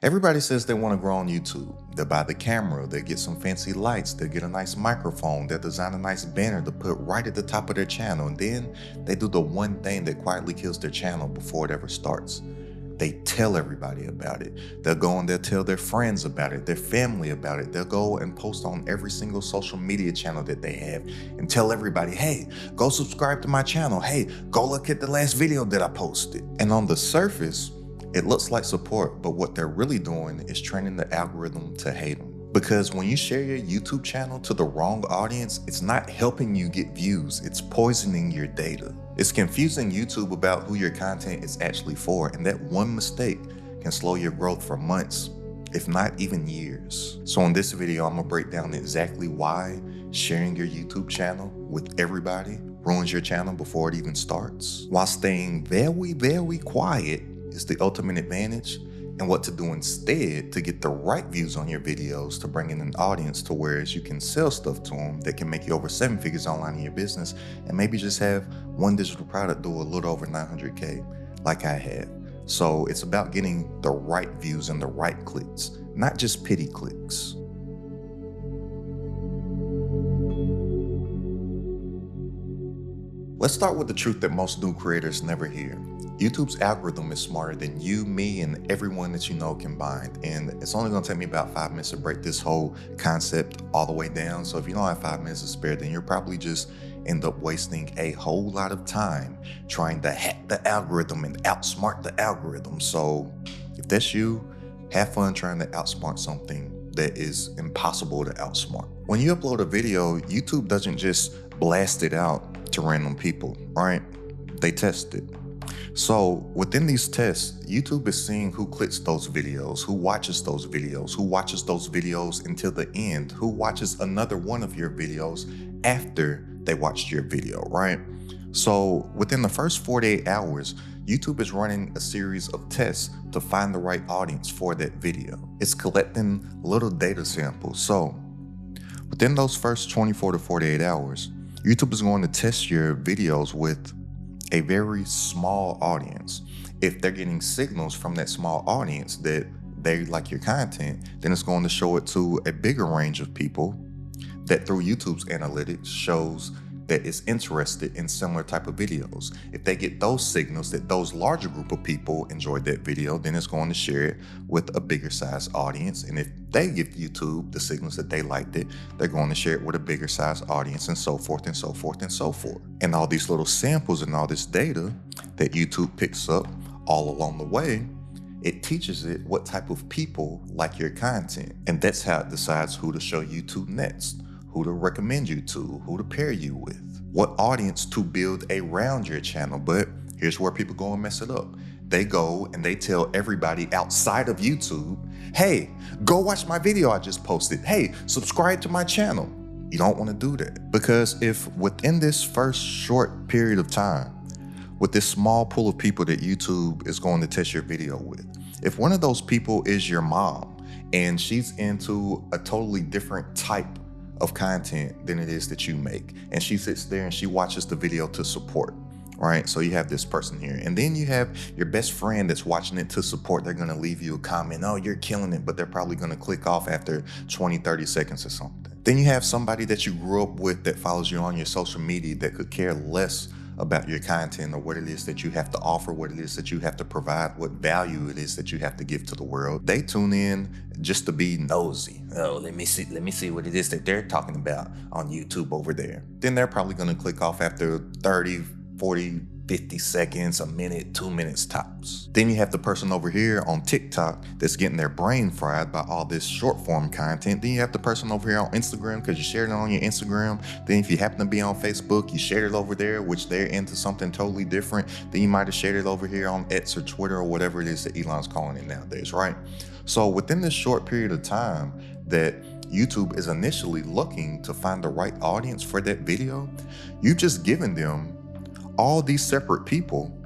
Everybody says they want to grow on YouTube. They'll buy the camera, they'll get some fancy lights, they'll get a nice microphone, they'll design a nice banner to put right at the top of their channel, and then they do the one thing that quietly kills their channel before it ever starts. They tell everybody about it. They'll go and they'll tell their friends about it, their family about it. They'll go and post on every single social media channel that they have and tell everybody, hey, go subscribe to my channel. Hey, go look at the last video that I posted. And on the surface, it looks like support, but what they're really doing is training the algorithm to hate them. Because when you share your YouTube channel to the wrong audience, it's not helping you get views, it's poisoning your data. It's confusing YouTube about who your content is actually for, and that one mistake can slow your growth for months, if not even years. So in this video, I'm gonna break down exactly why sharing your YouTube channel with everybody ruins your channel before it even starts, while staying very, very quiet is the ultimate advantage, and what to do instead to get the right views on your videos to bring in an audience to where you can sell stuff to them that can make you over 7 figures online in your business, and maybe just have one digital product do a little over 900K like I have. So it's about getting the right views and the right clicks, not just pity clicks. Let's start with the truth that most new creators never hear. YouTube's algorithm is smarter than you, me, and everyone that you know combined. And it's only gonna take me about 5 minutes to break this whole concept all the way down. So if you don't have 5 minutes to spare, then you'll probably just end up wasting a whole lot of time trying to hack the algorithm and outsmart the algorithm. So if that's you, have fun trying to outsmart something that is impossible to outsmart. When you upload a video, YouTube doesn't just blast it out to random people, right? They test it. So within these tests, YouTube is seeing who clicks those videos, who watches those videos until the end, who watches another one of your videos after they watched your video, right? So within the first 48 hours, YouTube is running a series of tests to find the right audience for that video. It's collecting little data samples. So within those first 24 to 48 hours, YouTube is going to test your videos with a very small audience. If they're getting signals from that small audience that they like your content, then it's going to show it to a bigger range of people that through YouTube's analytics shows that is interested in similar type of videos. If they get those signals that those larger group of people enjoyed that video, then it's going to share it with a bigger size audience. And if they give YouTube the signals that they liked it, they're going to share it with a bigger size audience, and so forth and so forth and so forth. And all these little samples and all this data that YouTube picks up all along the way, it teaches it what type of people like your content. And that's how it decides who to show you to next, who to recommend you to, who to pair you with, what audience to build around your channel. But here's where people go and mess it up. They go and they tell everybody outside of YouTube, hey, go watch my video I just posted. Hey, subscribe to my channel. You don't want to do that, because if within this first short period of time, with this small pool of people that YouTube is going to test your video with, if one of those people is your mom and she's into a totally different type of content than it is that you make, and she sits there and she watches the video to support, right? So you have this person here, and then you have your best friend that's watching it to support. They're gonna leave you a comment, oh, you're killing it, but they're probably gonna click off after 20, 30 seconds or something. Then you have somebody that you grew up with that follows you on your social media that could care less about your content or what it is that you have to offer, what it is that you have to provide, what value it is that you have to give to the world. They tune in just to be nosy. Oh, let me see what it is that they're talking about on YouTube over there. Then they're probably gonna click off after 30, 40, 50 seconds, a minute, 2 minutes tops. Then you have the person over here on TikTok that's getting their brain fried by all this short form content. Then you have the person over here on Instagram because you shared it on your Instagram. Then if you happen to be on Facebook, you shared it over there, which they're into something totally different. Then you might have shared it over here on X or Twitter or whatever it is that Elon's calling it nowadays, right? So within this short period of time that YouTube is initially looking to find the right audience for that video, you've just given them all these separate people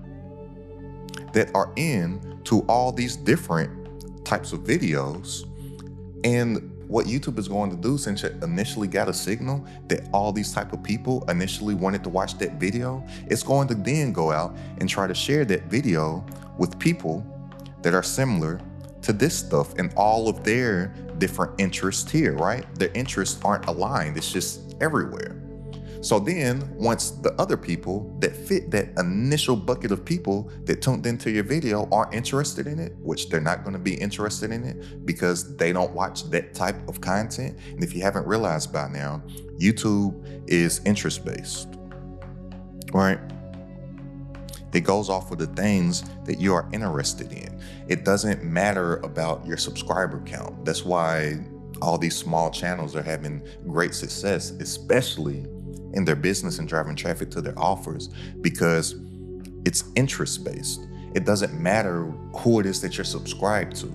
that are into all these different types of videos. And what YouTube is going to do, since it initially got a signal that all these type of people initially wanted to watch that video, it's going to then go out and try to share that video with people that are similar to this stuff and all of their different interests here, right? Their interests aren't aligned. It's just everywhere. So then once the other people that fit that initial bucket of people that tuned into your video aren't interested in it, which they're not going to be interested in it because they don't watch that type of content. And if you haven't realized by now, YouTube is interest-based, right? It goes off of the things that you are interested in. It doesn't matter about your subscriber count. That's why all these small channels are having great success, especially in their business and driving traffic to their offers, because it's interest-based. It doesn't matter who it is that you're subscribed to.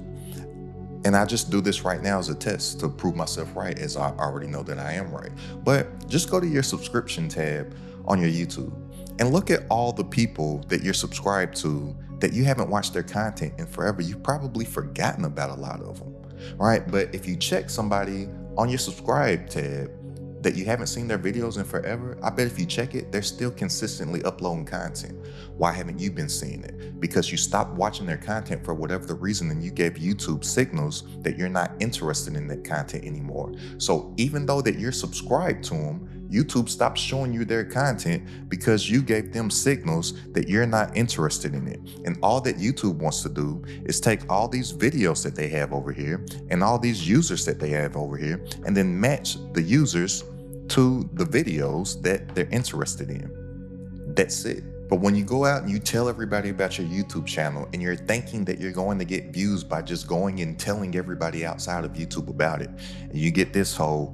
And I just do this right now as a test to prove myself right, as I already know that I am right. But just go to your subscription tab on your YouTube and look at all the people that you're subscribed to that you haven't watched their content in forever. You've probably forgotten about a lot of them, right? But if you check somebody on your subscribe tab that you haven't seen their videos in forever, I bet if you check it, they're still consistently uploading content. Why haven't you been seeing it? Because you stopped watching their content for whatever the reason, and you gave YouTube signals that you're not interested in that content anymore. So even though that you're subscribed to them, YouTube stopped showing you their content because you gave them signals that you're not interested in it. And all that YouTube wants to do is take all these videos that they have over here and all these users that they have over here and then match the users to the videos that they're interested in. That's it. But when you go out and you tell everybody about your YouTube channel and you're thinking that you're going to get views by just going and telling everybody outside of YouTube about it, and you get this whole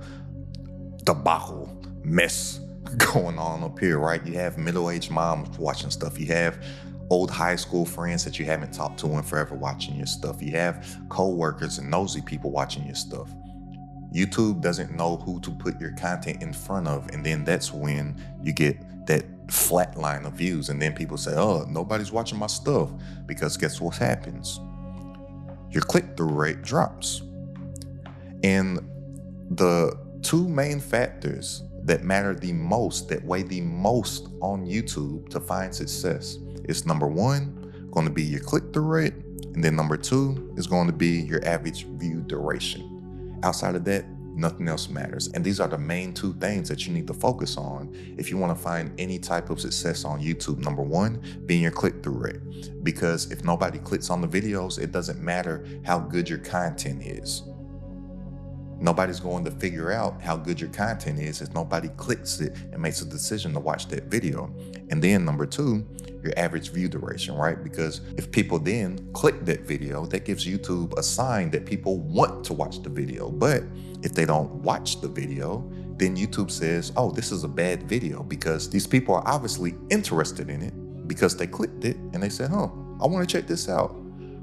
debacle mess going on up here, right? You have middle-aged moms watching stuff. You have old high school friends that you haven't talked to in forever watching your stuff. You have co-workers and nosy people watching your stuff. YouTube doesn't know who to put your content in front of, and then that's when you get that flat line of views, and then people say, oh, nobody's watching my stuff, because guess what happens? Your click-through rate drops. And the two main factors that matter the most, that weigh the most on YouTube to find success is, number one, going to be your click-through rate, and then number two is going to be your average view duration. Outside of that, nothing else matters. And these are the main two things that you need to focus on if you want to find any type of success on YouTube. Number one, being your click-through rate. Because if nobody clicks on the videos, it doesn't matter how good your content is. Nobody's going to figure out how good your content is if nobody clicks it and makes a decision to watch that video. And then number two, your average view duration, right? Because if people then click that video, that gives YouTube a sign that people want to watch the video. But if they don't watch the video, then YouTube says, oh, this is a bad video, because these people are obviously interested in it because they clicked it and they said, oh, I want to check this out.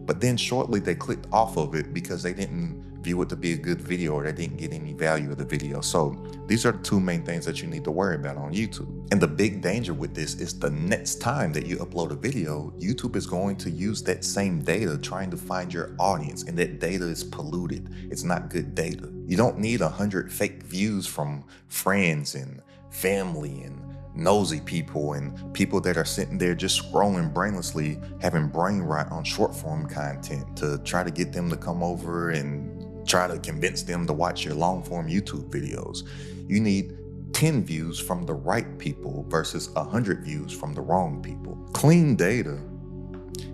But then shortly they clicked off of it because they didn't view it to be a good video, or they didn't get any value of the video. So these are the two main things that you need to worry about on YouTube. And the big danger with this is the next time that you upload a video, YouTube is going to use that same data trying to find your audience, and that data is polluted. It's not good data. You don't need 100 fake views from friends and family and nosy people and people that are sitting there just scrolling brainlessly, having brain rot on short form content to try to get them to come over and try to convince them to watch your long form YouTube videos. You need 10 views from the right people versus 100 views from the wrong people. Clean data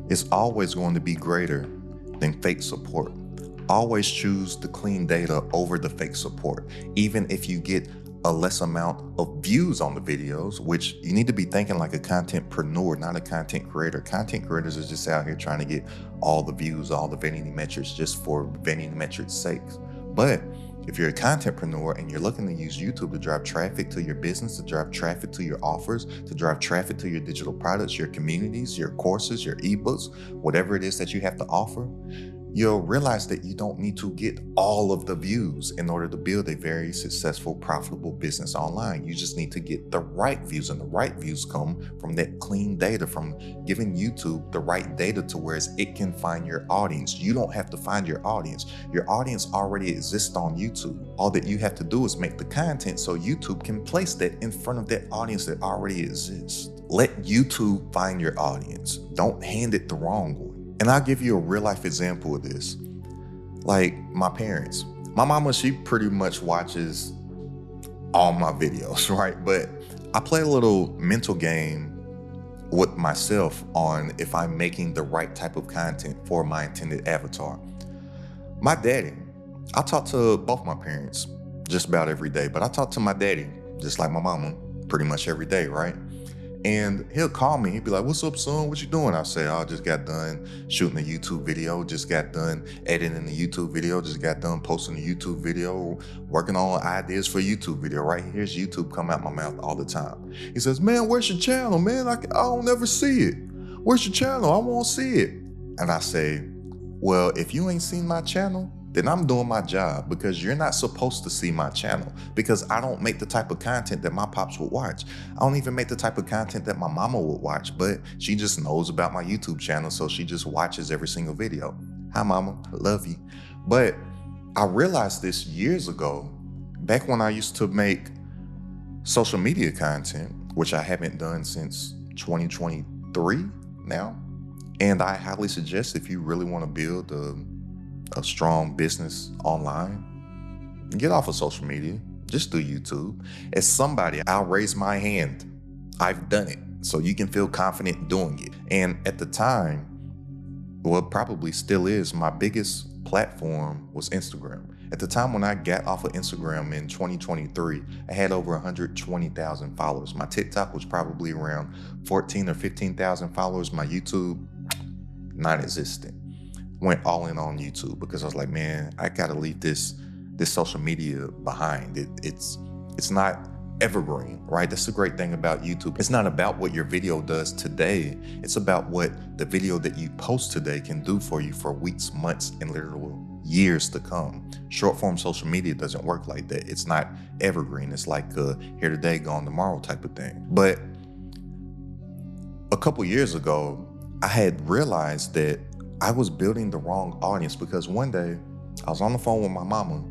is always going to be greater than fake support. Always choose the clean data over the fake support, even if you get a less amount of views on the videos, which you need to be thinking like a contentpreneur, not a content creator. Content creators are just out here trying to get all the views, all the vanity metrics just for vanity metrics' sake. But if you're a contentpreneur and you're looking to use YouTube to drive traffic to your business, to drive traffic to your offers, to drive traffic to your digital products, your communities, your courses, your ebooks, whatever it is that you have to offer, you'll realize that you don't need to get all of the views in order to build a very successful, profitable business online. You just need to get the right views, and the right views come from that clean data, from giving YouTube the right data to where it can find your audience. You don't have to find your audience. Your audience already exists on YouTube. All that you have to do is make the content so YouTube can place that in front of that audience that already exists. Let YouTube find your audience. Don't hand it the wrong one. And I'll give you a real life example of this. Like my parents. My mama, she pretty much watches all my videos, right? But I play a little mental game with myself on if I'm making the right type of content for my intended avatar. My daddy, I talk to both my parents just about every day, but I talk to my daddy just like my mama pretty much every day, right? And he'll call me, he'd be like, "What's up, son? What you doing?" I'll say, "Oh, I just got done shooting a YouTube video, just got done editing the YouTube video, just got done posting the YouTube video, working on ideas for YouTube video." Right here's YouTube come out my mouth all the time. He says, "Man, where's your channel, man? I don't ever see it. Where's your channel? I won't see it." And I say, "Well, if you ain't seen my channel, then I'm doing my job, because you're not supposed to see my channel, because I don't make the type of content that my pops would watch. I don't even make the type of content that my mama would watch, but she just knows about my YouTube channel, so she just watches every single video. Hi, mama, I love you." But I realized this years ago, back when I used to make social media content, which I haven't done since 2023 now. And I highly suggest, if you really want to build a strong business online, get off of social media, just do YouTube. As somebody, I'll raise my hand. I've done it, so you can feel confident doing it. And at the time, well, it probably still is, my biggest platform was Instagram. At the time when I got off of Instagram in 2023, I had over 120,000 followers. My TikTok was probably around 14 or 15,000 followers. My YouTube, non-existent. Went all in on YouTube because I was like, man, I gotta leave this social media behind. It's not evergreen, right? That's the great thing about YouTube. It's not about what your video does today. It's about what the video that you post today can do for you for weeks, months, and literally years to come. Short form social media doesn't work like that. It's not evergreen. It's like here today, gone tomorrow type of thing. But a couple years ago, I had realized that I was building the wrong audience, because one day I was on the phone with my mama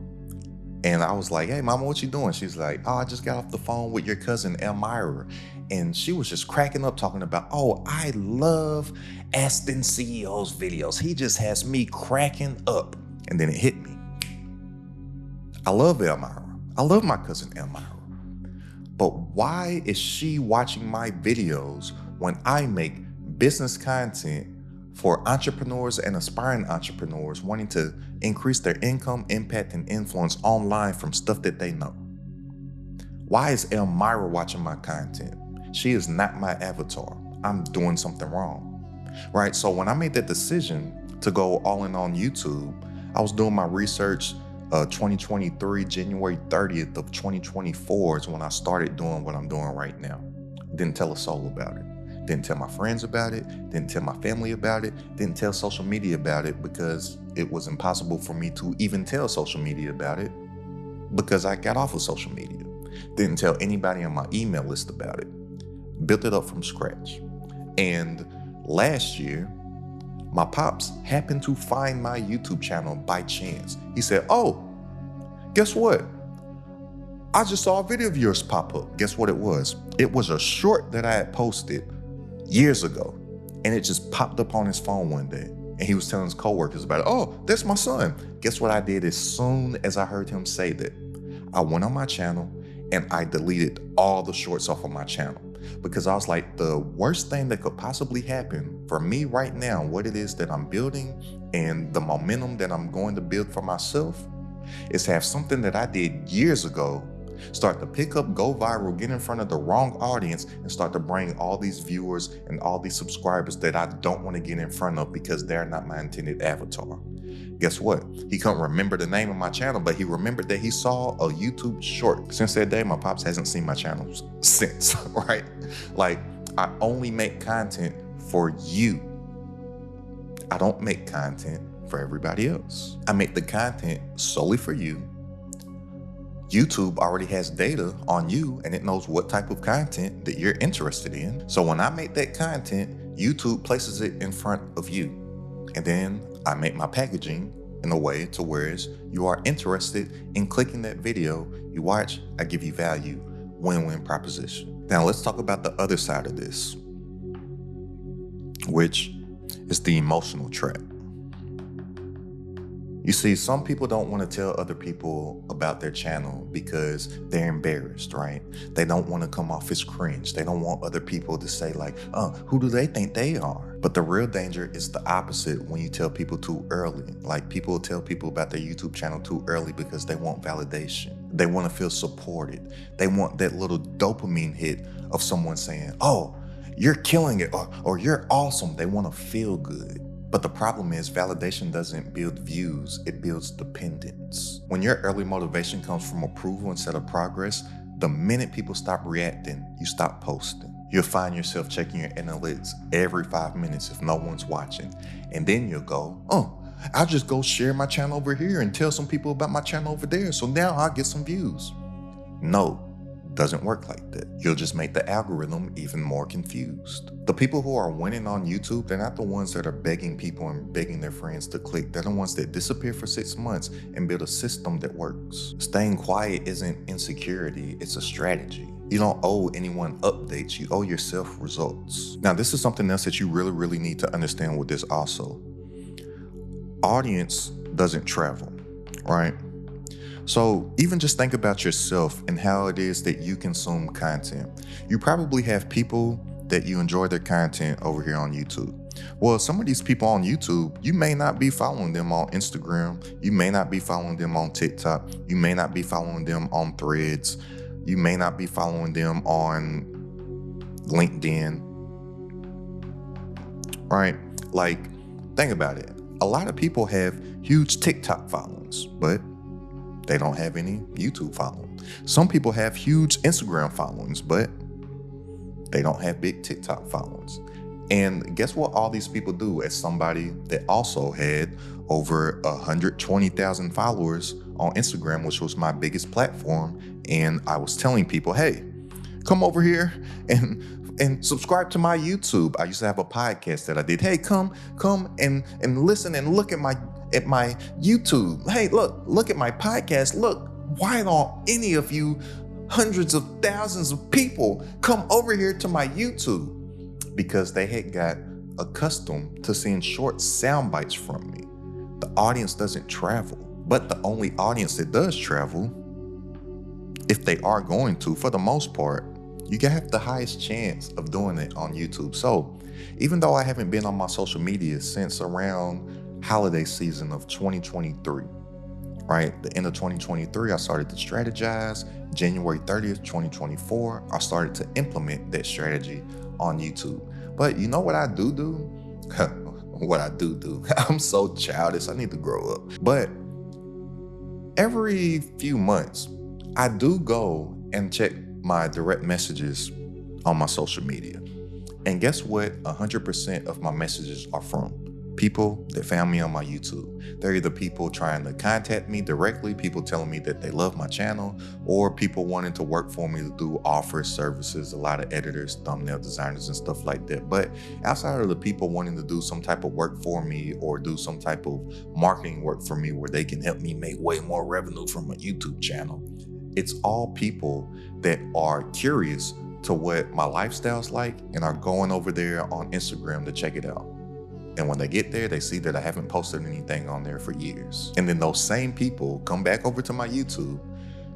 and I was like, "Hey mama, what you doing?" She's like, "Oh, I just got off the phone with your cousin Elmira." And she was just cracking up talking about, "Oh, I love Aston CEO's videos. He just has me cracking up." And then it hit me. I love Elmira. I love my cousin Elmira. But why is she watching my videos when I make business content for entrepreneurs and aspiring entrepreneurs wanting to increase their income, impact, and influence online from stuff that they know? Why is Elmira watching my content? She is not my avatar. I'm doing something wrong, right? So when I made that decision to go all in on YouTube, I was doing my research. 2023, January 30th of 2024 is when I started doing what I'm doing right now. Didn't tell a soul about it. Didn't tell my friends about it, didn't tell my family about it, didn't tell social media about it, because it was impossible for me to even tell social media about it because I got off of social media. Didn't tell anybody on my email list about it. Built it up from scratch. And last year, my pops happened to find my YouTube channel by chance. He said, "Oh, guess what? I just saw a video of yours pop up." Guess what it was? It was a short that I had posted years ago, and it just popped up on his phone one day, and he was telling his coworkers about it. "Oh, that's my son." Guess what I did as soon as I heard him say that? I went on my channel and I deleted all the shorts off of my channel, because I was like, the worst thing that could possibly happen for me right now, what it is that I'm building and the momentum that I'm going to build for myself, is have something that I did years ago start to pick up, go viral, get in front of the wrong audience, and start to bring all these viewers and all these subscribers that I don't want to get in front of because they're not my intended avatar. Guess what? He couldn't remember the name of my channel, but he remembered that he saw a YouTube short. Since that day, my pops hasn't seen my channel since, right? Like, I only make content for you. I don't make content for everybody else. I make the content solely for you. YouTube already has data on you, and it knows what type of content that you're interested in. So when I make that content, YouTube places it in front of you. And then I make my packaging in a way to where you are interested in clicking that video, you watch, I give you value, win-win proposition. Now let's talk about the other side of this, which is the emotional trap. You see, some people don't want to tell other people about their channel because they're embarrassed, right? They don't want to come off as cringe. They don't want other people to say like, who do they think they are? But the real danger is the opposite when you tell people too early. Like people tell people about their YouTube channel too early because they want validation. They want to feel supported. They want that little dopamine hit of someone saying, oh, you're killing it, or you're awesome. They want to feel good. But the problem is validation doesn't build views, it builds dependence. When your early motivation comes from approval instead of progress, the minute people stop reacting, you stop posting. You'll find yourself checking your analytics every 5 minutes if no one's watching. And then you'll go, I'll just go share my channel over here and tell some people about my channel over there, so now I'll get some views. No. Doesn't work like that. You'll just make the algorithm even more confused. The people who are winning on YouTube, they're not the ones that are begging people and begging their friends to click. They're the ones that disappear for 6 months and build a system that works. Staying quiet isn't insecurity, it's a strategy. You don't owe anyone updates, you owe yourself results. Now, this is something else that you really need to understand with this also. Audience doesn't travel, right? So even just think about yourself and how it is that you consume content. You probably have people that you enjoy their content over here on YouTube. Well, some of these people on YouTube, you may not be following them on Instagram. You may not be following them on TikTok. You may not be following them on Threads. You may not be following them on LinkedIn, right? Like, think about it. A lot of people have huge TikTok followings, but they don't have any YouTube following. Some people have huge Instagram followings, but they don't have big TikTok followings. And guess what all these people do? As somebody that also had over 120,000 followers on Instagram, which was my biggest platform, and I was telling people, hey, come over here and subscribe to my YouTube. I used to have a podcast that I did. Hey, come and listen and look at my YouTube. Hey, look at my podcast. Look, why don't any of you hundreds of thousands of people come over here to my YouTube? Because they had got accustomed to seeing short sound bites from me. The audience doesn't travel, but the only audience that does travel, if they are going to, for the most part, you have the highest chance of doing it on YouTube. So even though I haven't been on my social media since around holiday season of 2023, right? The end of 2023, I started to strategize. January 30th, 2024, I started to implement that strategy on YouTube. But you know what I do? What I do? I'm so childish. I need to grow up. But every few months, I do go and check my direct messages on my social media. And guess what? 100% of my messages are from people that found me on my YouTube. They're either people trying to contact me directly, people telling me that they love my channel, or people wanting to work for me to do offers, services, a lot of editors, thumbnail designers and stuff like that. But outside of the people wanting to do some type of work for me or do some type of marketing work for me where they can help me make way more revenue from a YouTube channel, it's all people that are curious to what my lifestyle's like and are going over there on Instagram to check it out. And when they get there, they see that I haven't posted anything on there for years. And then those same people come back over to my YouTube,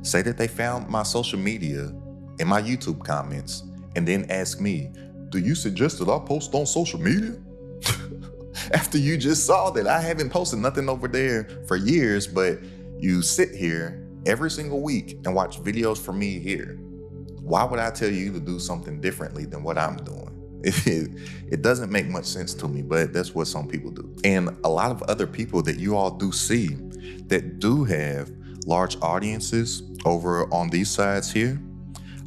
say that they found my social media in my YouTube comments, and then ask me, do you suggest that I post on social media? After you just saw that I haven't posted nothing over there for years, but you sit here every single week and watch videos from me here. Why would I tell you to do something differently than what I'm doing? It doesn't make much sense to me, but that's what some people do. And a lot of other people that you all do see that do have large audiences over on these sides here,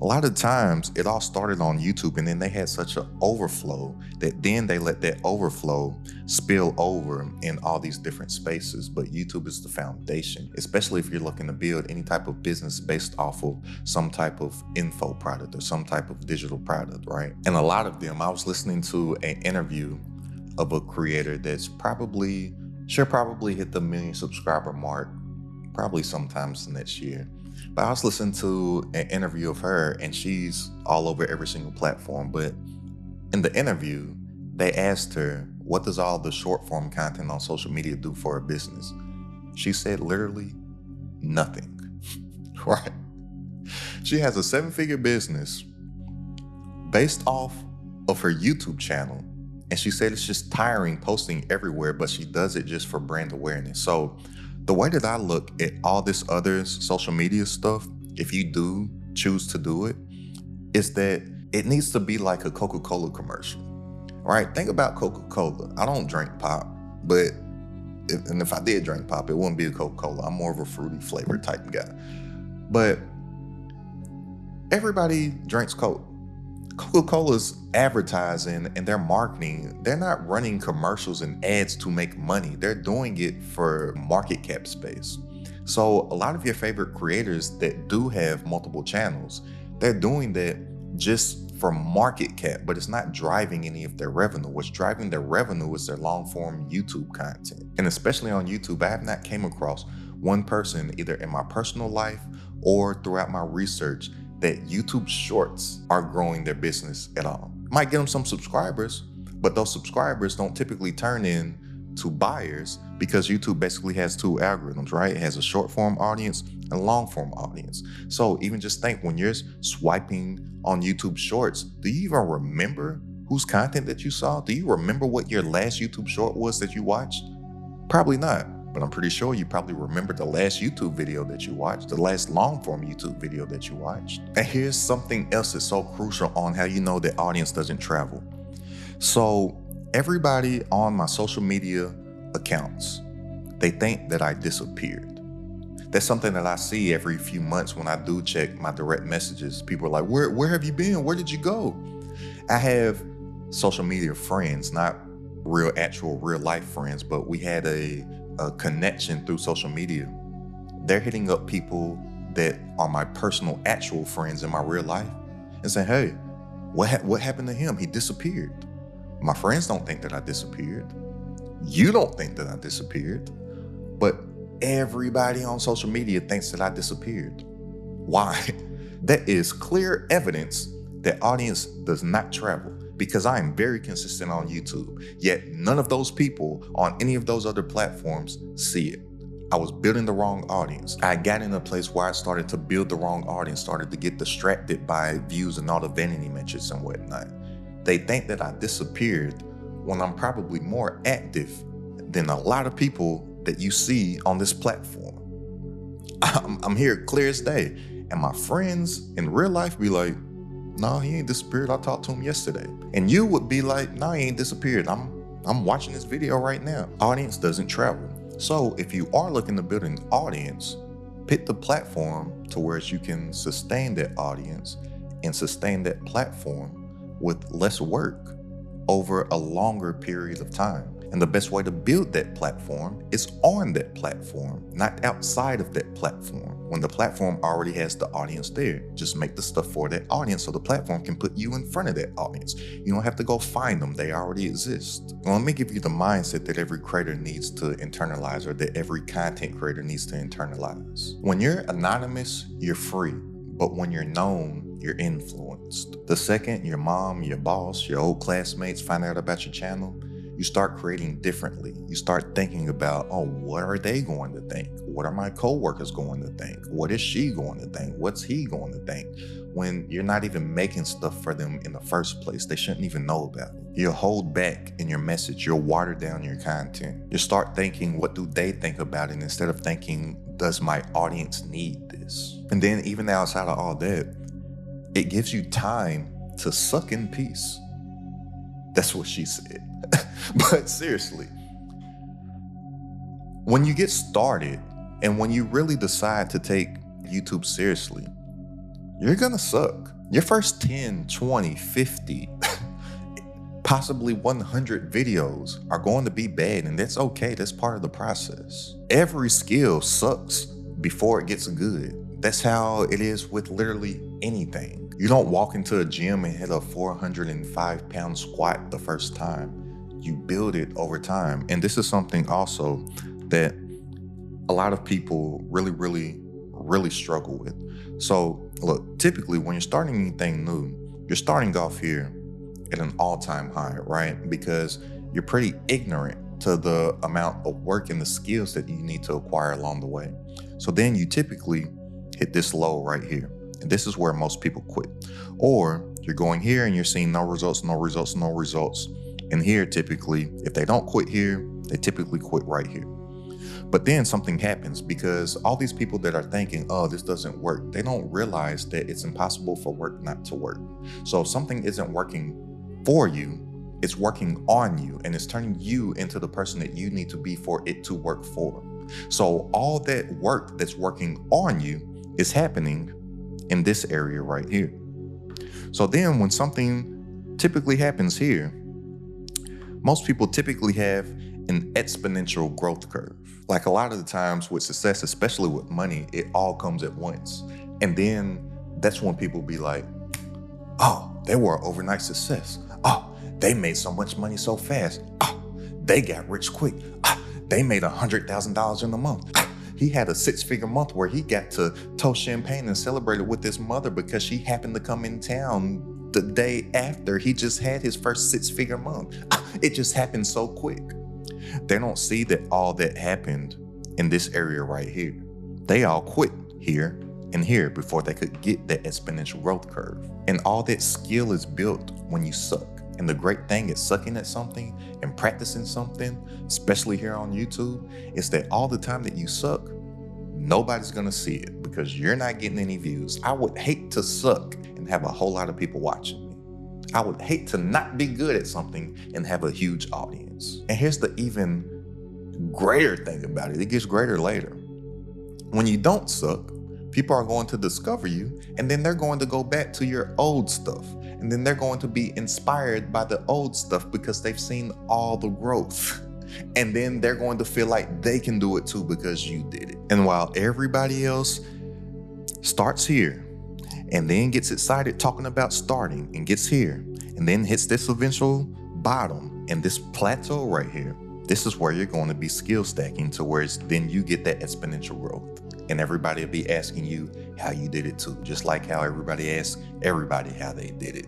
a lot of times it all started on YouTube, and then they had such an overflow that then they let that overflow spill over in all these different spaces. But YouTube is the foundation, especially if you're looking to build any type of business based off of some type of info product or some type of digital product, right? And a lot of them, I was listening to an interview of a creator that's probably hit the 1 million subscriber mark, probably sometimes next year. But I was listening to an interview of her, and she's all over every single platform. But in the interview, they asked her, what does all the short form content on social media do for a business? She said literally nothing. Right? She has a 7-figure business based off of her YouTube channel. And she said it's just tiring posting everywhere, but she does it just for brand awareness. So the way that I look at all this other social media stuff, if you do choose to do it, is that it needs to be like a Coca-Cola commercial. Right? Think about Coca-Cola. I don't drink pop, but if I did drink pop, it wouldn't be a Coca-Cola. I'm more of a fruity flavor type guy. But everybody drinks Coke. Coca-Cola's advertising and their marketing, they're not running commercials and ads to make money. They're doing it for market cap space. So a lot of your favorite creators that do have multiple channels, they're doing that just for market cap, but it's not driving any of their revenue. What's driving their revenue is their long form YouTube content. And especially on YouTube, I have not came across one person either in my personal life or throughout my research that YouTube Shorts are growing their business at all. Might get them some subscribers, but those subscribers don't typically turn in to buyers because YouTube basically has 2 algorithms, right? It has a short form audience and a long form audience. So even just think, when you're swiping on YouTube Shorts, do you even remember whose content that you saw? Do you remember what your last YouTube short was that you watched? Probably not. But I'm pretty sure you probably remember the last YouTube video that you watched, the last long form YouTube video that you watched. And here's something else that's so crucial on how you know that audience doesn't travel. So everybody on my social media accounts, they think that I disappeared. That's something that I see every few months when I do check my direct messages. People are like, where have you been? Where did you go? I have social media friends, not actual real life friends, but we had a connection through social media. They're hitting up people that are my personal actual friends in my real life and saying, hey, what happened to him? He disappeared. My friends don't think that I disappeared. You don't think that I disappeared, but everybody on social media thinks that I disappeared. Why? That is clear evidence that audience does not travel, because I am very consistent on YouTube, yet none of those people on any of those other platforms see it. I was building the wrong audience. I got in a place where I started to build the wrong audience, started to get distracted by views and all the vanity metrics and whatnot. They think that I disappeared when I'm probably more active than a lot of people that you see on this platform. I'm here clear as day. And my friends in real life be like, no, he ain't disappeared. I talked to him yesterday. And you would be like, no, he ain't disappeared. I'm watching this video right now. Audience doesn't travel. So if you are looking to build an audience, pick the platform to where you can sustain that audience and sustain that platform with less work over a longer period of time. And the best way to build that platform is on that platform, not outside of that platform. When the platform already has the audience there, just make the stuff for that audience so the platform can put you in front of that audience. You don't have to go find them, they already exist. Well, let me give you the mindset that every creator needs to internalize, or that every content creator needs to internalize. When you're anonymous, you're free. But when you're known, you're influenced. The second your mom, your boss, your old classmates find out about your channel, you start creating differently. You start thinking about, oh, what are they going to think? What are my coworkers going to think? What is she going to think? What's he going to think? When you're not even making stuff for them in the first place, they shouldn't even know about it. You'll hold back in your message. You'll water down your content. You start thinking, what do they think about it? Instead of thinking, does my audience need this? And then even outside of all that, it gives you time to suck in peace. That's what she said. But seriously, when you get started and when you really decide to take YouTube seriously, you're gonna suck. Your first 10, 20, 50, possibly 100 videos are going to be bad, and that's okay. That's part of the process. Every skill sucks before it gets good. That's how it is with literally anything. You don't walk into a gym and hit a 405-pound squat the first time. You build it over time. And this is something also that a lot of people really struggle with. So look, typically when you're starting anything new, you're starting off here at an all-time high, right? Because you're pretty ignorant to the amount of work and the skills that you need to acquire along the way. So then you typically hit this low right here. And this is where most people quit. Or you're going here and you're seeing no results, no results, no results. And here, typically, if they don't quit here, they typically quit right here. But then something happens, because all these people that are thinking, oh, this doesn't work, they don't realize that it's impossible for work not to work. So if something isn't working for you, it's working on you, and it's turning you into the person that you need to be for it to work for. So all that work that's working on you is happening in this area right here. So then when something typically happens here, most people typically have an exponential growth curve. Like a lot of the times with success, especially with money, it all comes at once. And then that's when people be like, oh, they were an overnight success. Oh, they made so much money so fast. Oh, they got rich quick. Oh, they made $100,000 in a month. Oh, he had a 6-figure month where he got to toast champagne and celebrate it with his mother because she happened to come in town the day after he just had his first 6-figure month. It just happened so quick. They don't see that all that happened in this area right here. They all quit here and here before they could get that exponential growth curve. And all that skill is built when you suck. And the great thing is sucking at something and practicing something, especially here on YouTube, is that all the time that you suck, nobody's gonna see it because you're not getting any views. I would hate to suck and have a whole lot of people watching me. I would hate to not be good at something and have a huge audience. And here's the even greater thing about it. It gets greater later. When you don't suck, people are going to discover you, and then they're going to go back to your old stuff. And then they're going to be inspired by the old stuff because they've seen all the growth. And then they're going to feel like they can do it too because you did it. And while everybody else starts here and then gets excited talking about starting and gets here and then hits this eventual bottom and this plateau right here, this is where you're going to be skill stacking to where then you get that exponential growth. And everybody will be asking you how you did it too, just like how everybody asks everybody how they did it.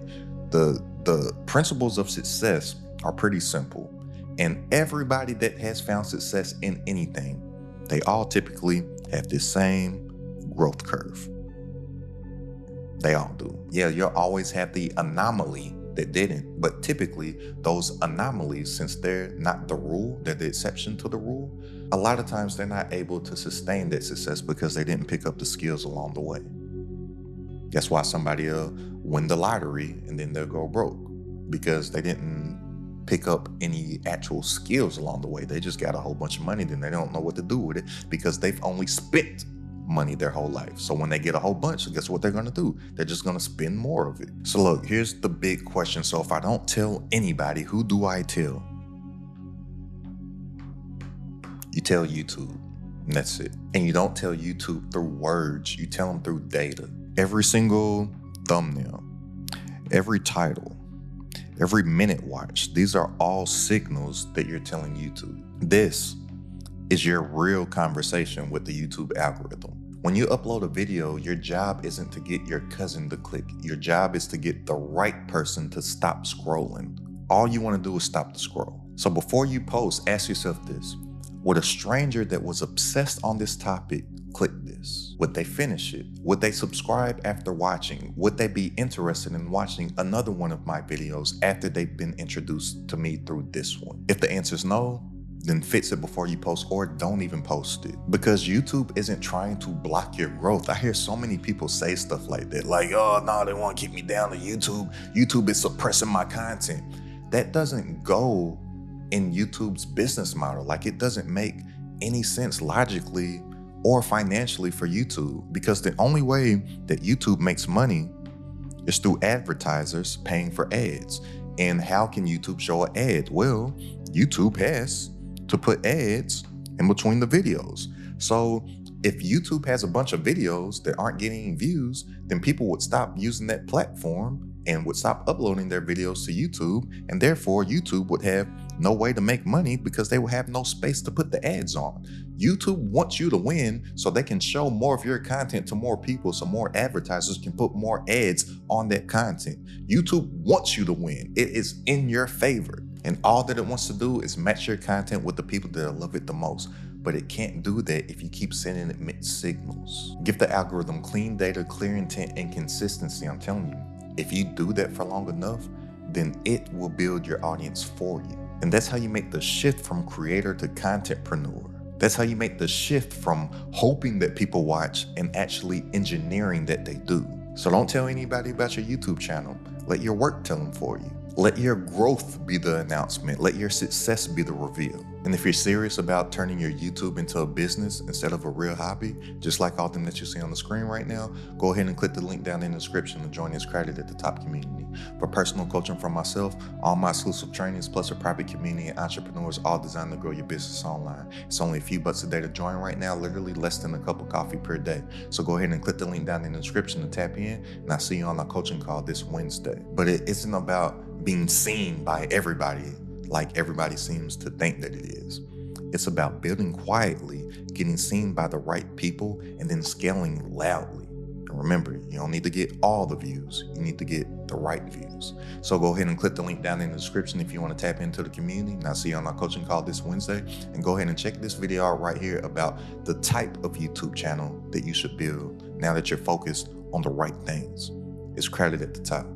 The principles of success are pretty simple. And everybody that has found success in anything, they all typically have this same growth curve. They all do. Yeah, you'll always have the anomaly that didn't, but typically those anomalies, since they're not the rule, they're the exception to the rule, a lot of times they're not able to sustain that success because they didn't pick up the skills along the way. That's why somebody will win the lottery and then they'll go broke because they didn't pick up any actual skills along the way. They just got a whole bunch of money, then they don't know what to do with it because they've only spent money their whole life. So when they get a whole bunch, guess what they're gonna do? They're just gonna spend more of it. So look, here's the big question. So if I don't tell anybody, who do I tell? You tell YouTube, and that's it. And you don't tell YouTube through words, you tell them through data. Every single thumbnail, every title, every minute watch, these are all signals that you're telling YouTube. This is your real conversation with the YouTube algorithm. When you upload a video, your job isn't to get your cousin to click. Your job is to get the right person to stop scrolling. All you want to do is stop the scroll. So before you post, ask yourself this. Would a stranger that was obsessed on this topic click this? Would they finish it? Would they subscribe after watching? Would they be interested in watching another one of my videos after they've been introduced to me through this one? If the answer is no, then fix it before you post, or don't even post it. Because YouTube isn't trying to block your growth. I hear so many people say stuff like that, like, oh no, they want to keep me down to YouTube. YouTube is suppressing my content. That doesn't go in YouTube's business model. Like, it doesn't make any sense logically or financially for YouTube, because the only way that YouTube makes money is through advertisers paying for ads. And how can YouTube show an ad? Well, YouTube has to put ads in between the videos. So if YouTube has a bunch of videos that aren't getting any views, then people would stop using that platform and would stop uploading their videos to YouTube, and therefore YouTube would have no way to make money because they will have no space to put the ads on. YouTube wants you to win so they can show more of your content to more people, so more advertisers can put more ads on that content. YouTube wants you to win. It is in your favor. And all that it wants to do is match your content with the people that love it the most. But it can't do that if you keep sending it mixed signals. Give the algorithm clean data, clear intent, and consistency. I'm telling you, if you do that for long enough, then it will build your audience for you. And that's how you make the shift from creator to contentpreneur. That's how you make the shift from hoping that people watch and actually engineering that they do. So don't tell anybody about your YouTube channel. Let your work tell them for you. Let your growth be the announcement. Let your success be the reveal. And if you're serious about turning your YouTube into a business instead of a real hobby, just like all them that you see on the screen right now, go ahead and click the link down in the description to join this Credit at the Top community. For personal coaching from myself, all my exclusive trainings, plus a private community and entrepreneurs, all designed to grow your business online. It's only a few bucks a day to join right now, literally less than a cup of coffee per day. So go ahead and click the link down in the description to tap in, and I'll see you on our coaching call this Wednesday. But it isn't about being seen by everybody like everybody seems to think that it is. It's about building quietly, getting seen by the right people, and then scaling loudly. And remember, you don't need to get all the views, you need to get the right views. So go ahead and click the link down in the description if you want to tap into the community, and I'll see you on our coaching call this Wednesday. And go ahead and check this video out right here about the type of YouTube channel that you should build now that you're focused on the right things. It's Credit at the Top.